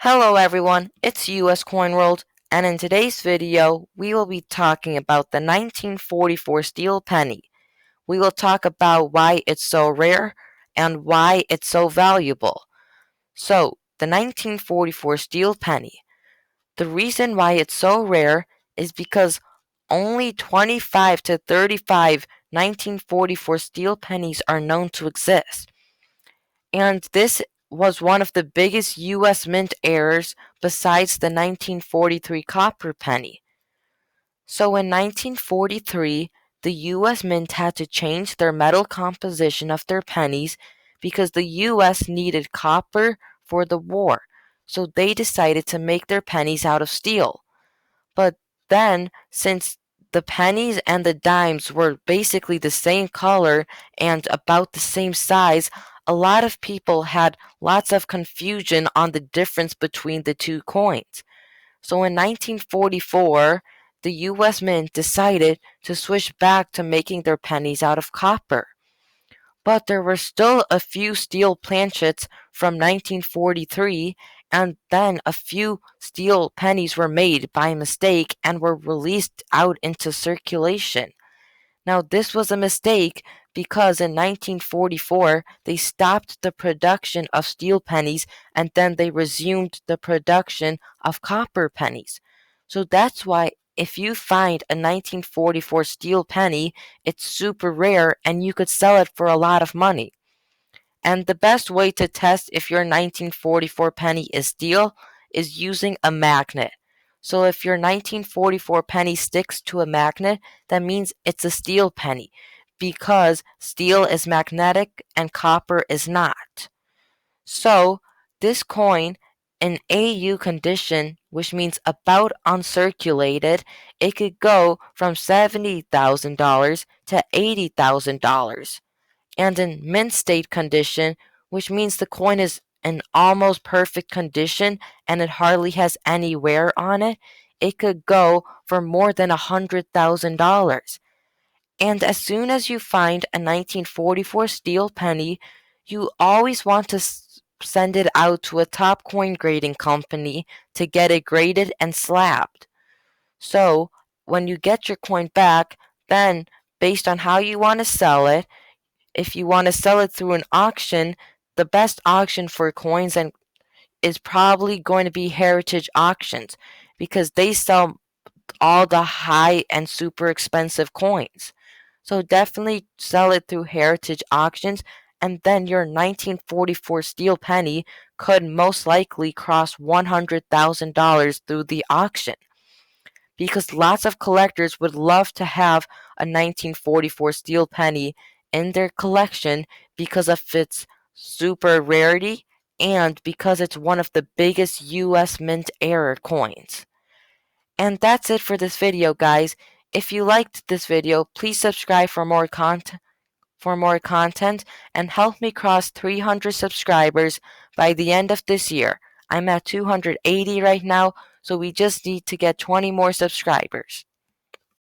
Hello everyone, it's US Coin World, and in today's video, we will be talking about the 1944 steel penny. We will talk about why it's so rare and why it's so valuable. So, the 1944 steel penny. The reason why it's so rare is because only 25 to 35 1944 steel pennies are known to exist. And this was one of the biggest U.S. mint errors besides the 1943 copper penny. So in 1943, the U.S. Mint had to change their metal composition of their pennies because the U.S. needed copper for the war. So they decided to make their pennies out of steel. But then, since the pennies and the dimes were basically the same color and about the same size, a lot of people had lots of confusion on the difference between the two coins. So in 1944, the US Mint decided to switch back to making their pennies out of copper. But there were still a few steel planchets from 1943, and then a few steel pennies were made by mistake and were released out into circulation. Now, this was a mistake because in 1944 they stopped the production of steel pennies and then they resumed the production of copper pennies. So that's why if you find a 1944 steel penny, it's super rare and you could sell it for a lot of money. And the best way to test if your 1944 penny is steel is using a magnet. So if your 1944 penny sticks to a magnet, that means it's a steel penny because steel is magnetic and copper is not. So this coin in AU condition, which means about uncirculated, it could go from $70,000 to $80,000. And in mint state condition, which means the coin is in almost perfect condition and it hardly has any wear on it, it could go for more than $100,000. And as soon as you find a 1944 steel penny, you always want to send it out to a top coin grading company to get it graded and slabbed. So, when you get your coin back, then based on how you want to sell it, if you want to sell it through an auction, the best auction for coins and is probably going to be Heritage Auctions because they sell all the high and super expensive coins. So definitely sell it through Heritage Auctions, and then your 1944 steel penny could most likely cross $100,000 through the auction. Because lots of collectors would love to have a 1944 steel penny in their collection because of its super rarity and because it's one of the biggest US mint era coins. And that's it for this video, guys. If you liked this video, please subscribe for more content and help me cross 300 subscribers by the end of this year. I'm at 280 right now, so we just need to get 20 more subscribers.